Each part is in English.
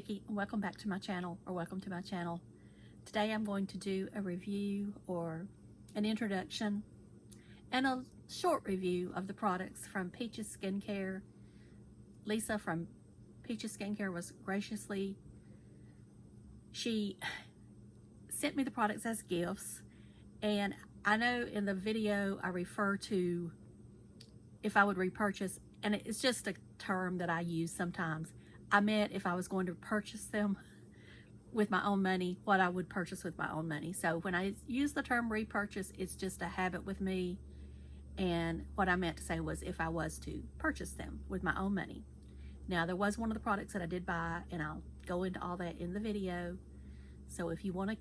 Vicky and welcome back to my channel, or welcome to my channel. Today I'm going to do a review or an introduction and a short review of the products from Peaches Skincare. Lisa from Peaches Skincare was graciously, she sent me the products as gifts, and I know in the video I refer to if I would repurchase, and it's just a term that I use sometimes. I meant if I was going to purchase them with my own money, what I would purchase with my own money. So when I use the term repurchase, it's just a habit with me. And what I meant to say was if I was to purchase them with my own money. Now, there was one of the products that I did buy, and I'll go into all that in the video. So if you want to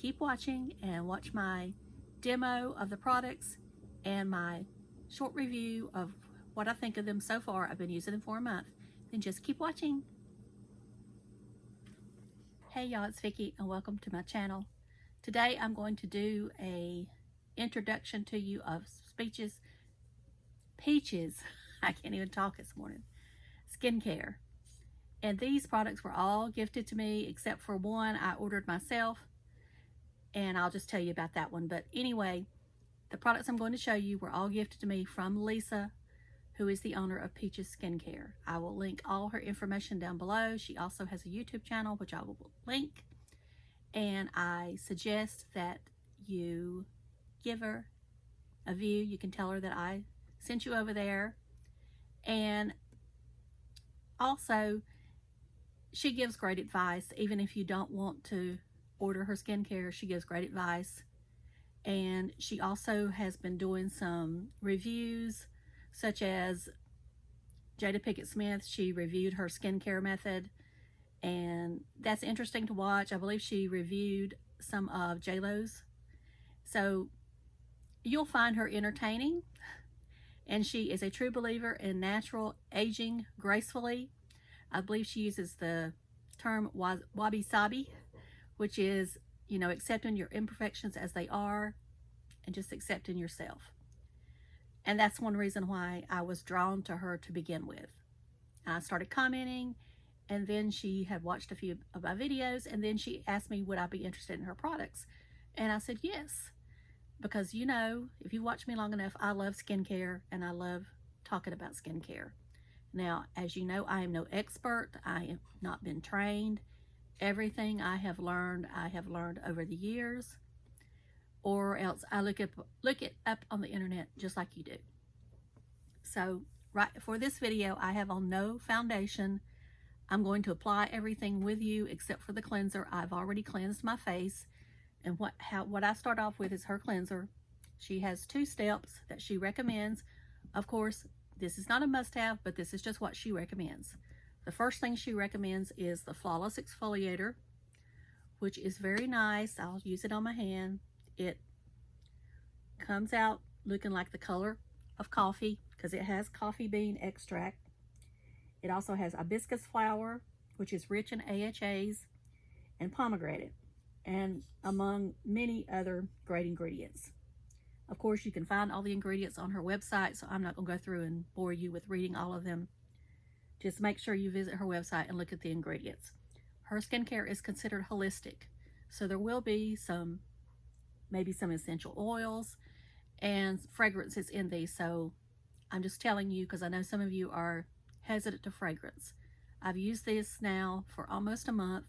keep watching and watch my demo of the products and my short review of what I think of them so far, I've been using them for a month, then just keep watching. Hey y'all, it's Vicky and welcome to my channel. Today I'm going to do a introduction to you of Peaches, I can't even talk this morning, skincare. And these products were all gifted to me except for one I ordered myself, and I'll just tell you about that one. But anyway, the products I'm going to show you were all gifted to me from Lisa, who is the owner of Peaches Skincare. I will link all her information down below. She also has a YouTube channel, which I will link. And I suggest that you give her a view. You can tell her that I sent you over there. And also, she gives great advice. Even if you don't want to order her skincare, she gives great advice. And she also has been doing some reviews, such as Jada Pinkett Smith. She reviewed her skincare method, and that's interesting to watch. I believe she reviewed some of JLo's. So you'll find her entertaining, and she is a true believer in natural aging gracefully. I believe she uses the term wabi-sabi, which is, you know, accepting your imperfections as they are and just accepting yourself. And that's one reason why I was drawn to her to begin with. And I started commenting, and then she had watched a few of my videos, and then she asked me would I be interested in her products. And I said yes, because, you know, if you watch me long enough, I love skincare and I love talking about skincare. Now, as you know, I am no expert. I have not been trained. Everything I have learned over the years, or else I look it up on the internet just like you do. So right for this video, I have on no foundation. I'm going to apply everything with you except for the cleanser. I've already cleansed my face, and what I start off with is her cleanser. She has 2 steps that she recommends. Of course, this is not a must-have, but this is just what she recommends. The first thing she recommends is the Flawless Exfoliator, which is very nice. I'll use it on my hand. It comes out looking like the color of coffee because it has coffee bean extract. It also has hibiscus flower, which is rich in AHAs, and pomegranate, and among many other great ingredients. Of course, you can find all the ingredients on her website, so I'm not going to go through and bore you with reading all of them. Just make sure you visit her website and look at the ingredients. Her skincare is considered holistic, so there will be maybe some essential oils and fragrances in these. So I'm just telling you because I know some of you are hesitant to fragrance. I've used this now for almost a month.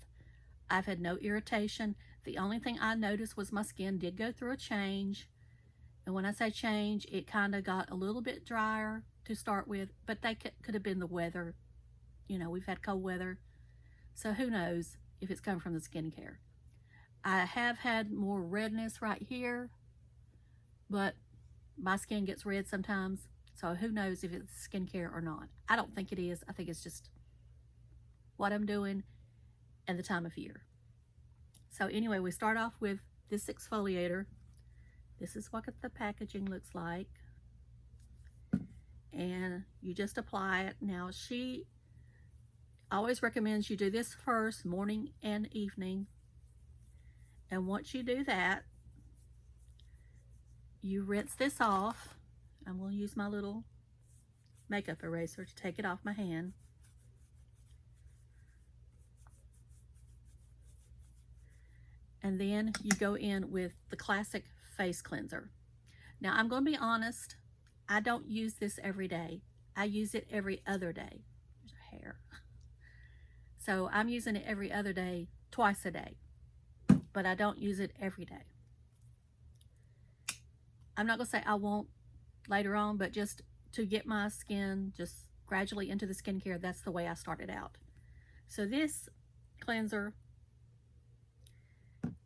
I've had no irritation. The only thing I noticed was my skin did go through a change. And when I say change, it kind of got a little bit drier to start with, but that could have been the weather. You know, we've had cold weather, so who knows if it's coming from the skincare. I have had more redness right here, but my skin gets red sometimes, so who knows if it's skincare or not. I don't think it is. I think it's just what I'm doing and the time of year. So anyway, we start off with this exfoliator. This is what the packaging looks like, and you just apply it. Now, she always recommends you do this first, morning and evening. And once you do that, you rinse this off. I'm going to use my little makeup eraser to take it off my hand. And then you go in with the classic face cleanser. Now, I'm going to be honest, I don't use this every day. I use it every other day. There's a hair. So I'm using it every other day, twice a day, but I don't use it every day. I'm not going to say I won't later on, but just to get my skin just gradually into the skincare, that's the way I started out. So this cleanser,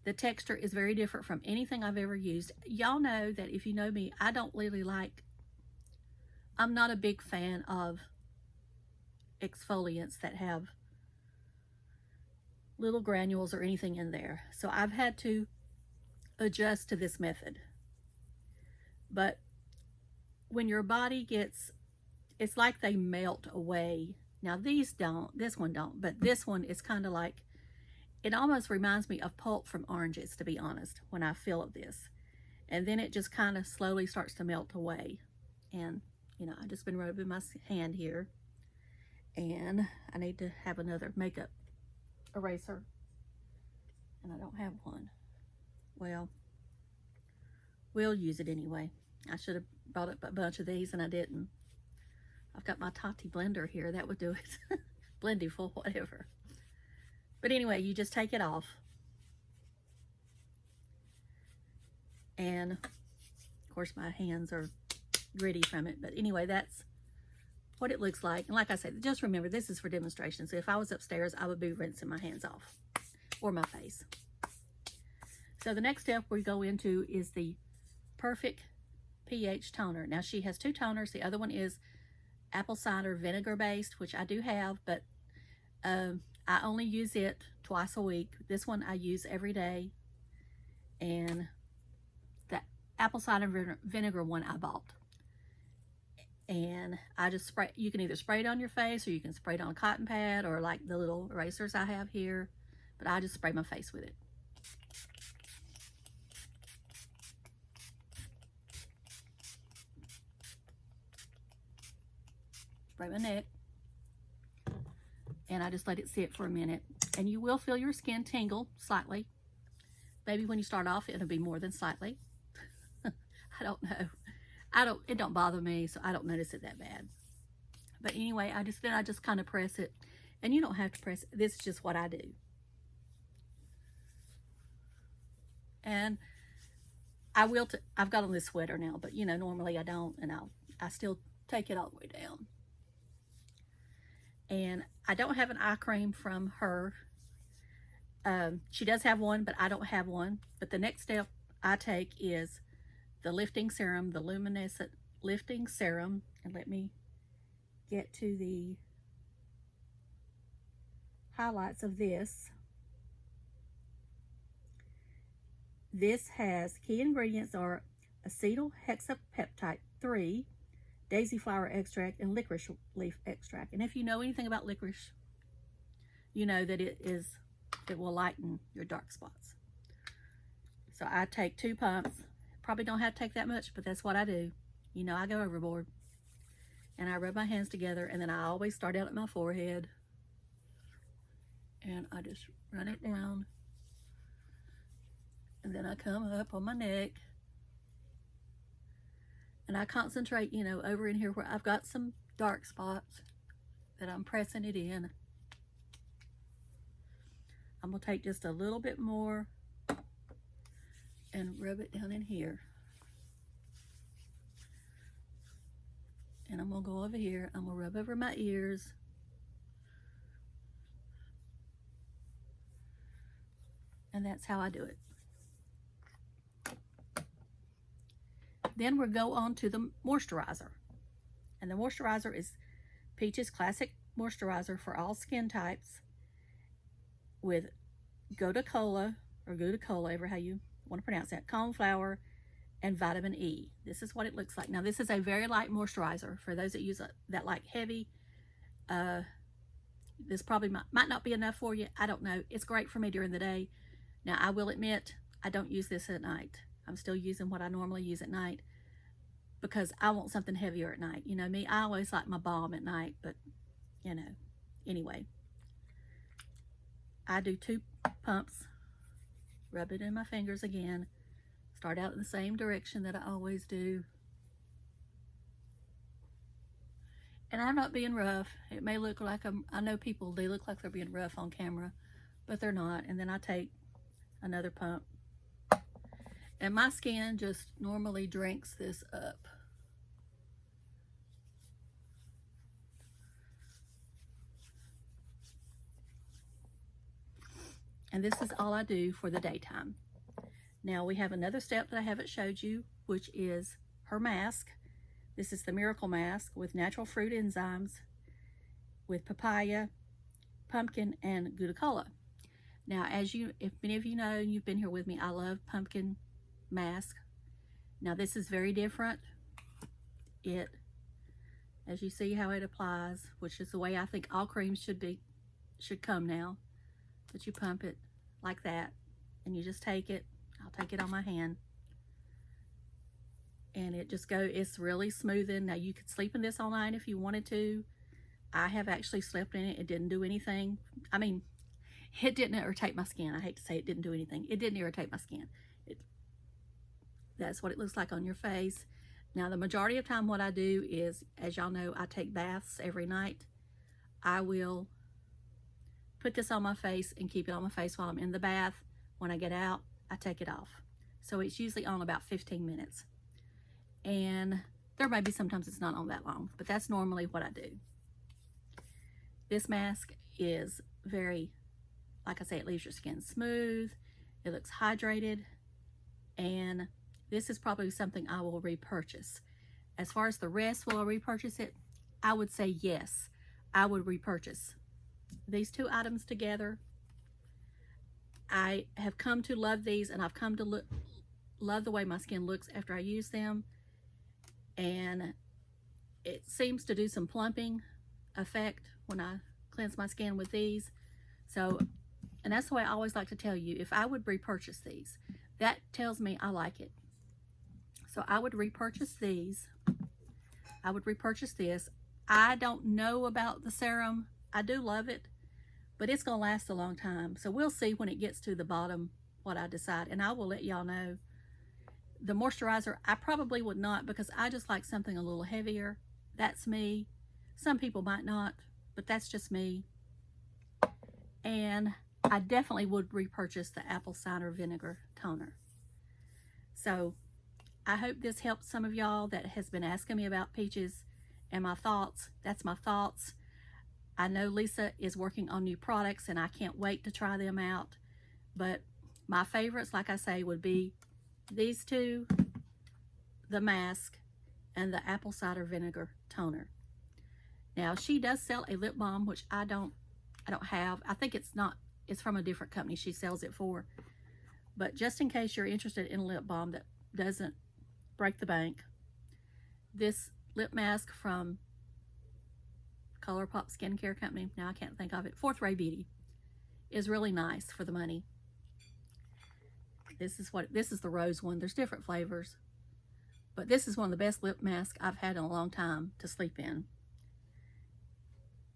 the texture is very different from anything I've ever used. Y'all know that if you know me, I don't really like, I'm not a big fan of exfoliants that have little granules or anything in there. So I've had to adjust to this method. But when your body gets, it's like they melt away. Now these don't, this one don't, but this one is kind of like, it almost reminds me of pulp from oranges, to be honest, when I feel this. And then it just kind of slowly starts to melt away. And, you know, I've just been rubbing my hand here. And I need to have another makeup eraser. And I don't have one. Well, we'll use it anyway. I should have brought up a bunch of these and I didn't. I've got my Tati blender here. That would do it. Blendyful, whatever. But anyway, you just take it off. And of course my hands are gritty from it. But anyway, that's what it looks like. And like I said, just remember, this is for demonstration. So if I was upstairs, I would be rinsing my hands off or my face. So the next step we go into is the Perfect pH toner. Now she has two toners. The other one is apple cider vinegar based, which I do have, but I only use it twice a week. This one I use every day. And the apple cider vinegar one I bought. And I just spray, you can either spray it on your face or you can spray it on a cotton pad or like the little erasers I have here. But I just spray my face with it. Spray my neck. And I just let it sit for a minute. And you will feel your skin tingle slightly. Maybe when you start off, it'll be more than slightly. I don't know. It don't bother me, so I don't notice it that bad. But anyway, I just kind of press it. And you don't have to press it. This is just what I do. And I've got on this sweater now, but you know, normally I don't, and I still take it all the way down. And I don't have an eye cream from her. She does have one, but I don't have one. But the next step I take is the lifting serum, the luminescent lifting serum. And let me get to the highlights of this. This has key ingredients are acetyl hexapeptite 3, daisy flower extract, and licorice leaf extract. And if you know anything about licorice, you know that it will lighten your dark spots. So I take 2 pumps. Probably don't have to take that much, but that's what I do. You know, I go overboard. And I rub my hands together, and then I always start out at my forehead. And I just run it down. And then I come up on my neck. And I concentrate, you know, over in here where I've got some dark spots that I'm pressing it in. I'm going to take just a little bit more and rub it down in here. And I'm going to go over here. I'm going to rub over my ears. And that's how I do it. Then we'll go on to the moisturizer. And the moisturizer is Peach's Classic Moisturizer for all skin types with Gotu-Kola, or Gotu-Kola, ever how you want to pronounce that, coneflower, and vitamin E. This is what it looks like. Now, this is a very light moisturizer. For those that use that like heavy, this probably might not be enough for you. I don't know. It's great for me during the day. Now, I will admit, I don't use this at night. I'm still using what I normally use at night because I want something heavier at night. You know me, I always like my balm at night, but you know, anyway. I do 2 pumps, rub it in my fingers again. Start out in the same direction that I always do. And I'm not being rough. It may look like I know people, they look like they're being rough on camera, but they're not. And then I take another pump. And my skin just normally drinks this up. And this is all I do for the daytime. Now we have another step that I haven't showed you, which is her mask. This is the Miracle Mask with natural fruit enzymes, with papaya, pumpkin, and Glucola. Now, if many of you know, you've been here with me, I love pumpkin mask. Now this is very different. As you see how it applies, which is the way I think all creams should come now. But you pump it like that, and you just take it. I'll take it on my hand, and it just it's really smoothing. Now you could sleep in this all night if you wanted to. I have actually slept in it. It didn't do anything. I mean, it didn't irritate my skin. I hate to say it didn't do anything. It didn't irritate my skin. That's what it looks like on your face. Now the majority of time what I do is, as y'all know, I take baths every night. I will put this on my face and keep it on my face while I'm in the bath. When I get out, I take it off. So it's usually on about 15 minutes. And there may be sometimes it's not on that long, but that's normally what I do. This mask is very, like I say, it leaves your skin smooth. It looks hydrated. And this is probably something I will repurchase. As far as the rest, will I repurchase it? I would say yes, I would repurchase these two items together. I have come to love these, and I've come to love the way my skin looks after I use them. And it seems to do some plumping effect when I cleanse my skin with these. So, and that's the way I always like to tell you, if I would repurchase these, that tells me I like it. So I would repurchase these. I would repurchase this. I don't know about the serum. I do love it, but it's gonna last a long time. So we'll see when it gets to the bottom what I decide, and I will let y'all know. The moisturizer, I probably would not, because I just like something a little heavier. That's me. Some people might not, but that's just me. And I definitely would repurchase the apple cider vinegar toner. So I hope this helps some of y'all that has been asking me about peaches and my thoughts. That's my thoughts. I know Lisa is working on new products, and I can't wait to try them out. But my favorites, like I say, would be these two, the mask, and the apple cider vinegar toner. Now she does sell a lip balm, which I don't have. I think it's from a different company she sells it for. But just in case you're interested in a lip balm that doesn't break the bank, this lip mask from ColourPop Skincare Company, now I can't think of it, Fourth Ray Beauty, is really nice for the money. This is the rose one. There's different flavors, but this is one of the best lip masks I've had in a long time to sleep in.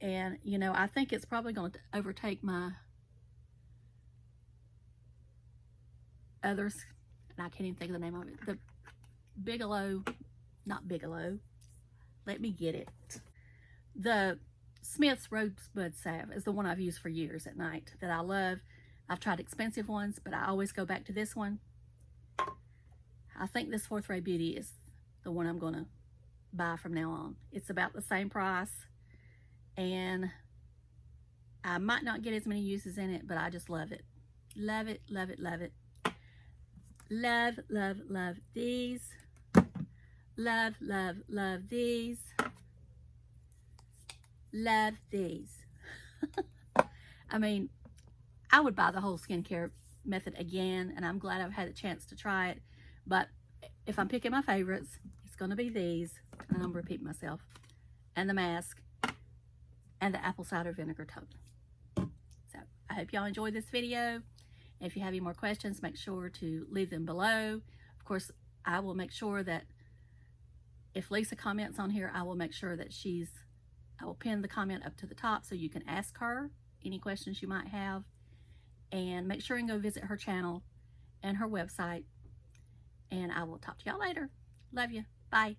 And you know, I think it's probably going to overtake my others, and I can't even think of the name of it. The let me get it. The Smith's Rosebud Salve is the one I've used for years at night that I love. I've tried expensive ones, but I always go back to this one. I think this Fourth Ray Beauty is the one I'm going to buy from now on. It's about the same price, and I might not get as many uses in it, but I just love it. Love it, love it, love it. Love, love, love these. Love, love, love these. Love these. I mean, I would buy the whole skincare method again, and I'm glad I've had a chance to try it. But if I'm picking my favorites, it's going to be these, and I'm repeating myself, and the mask, and the apple cider vinegar toner. So I hope y'all enjoyed this video. If you have any more questions, make sure to leave them below. Of course, I will make sure that if Lisa comments on here, I will make sure that I will pin the comment up to the top so you can ask her any questions you might have. And make sure and go visit her channel. and her website. And I will talk to y'all later. Love you. Bye.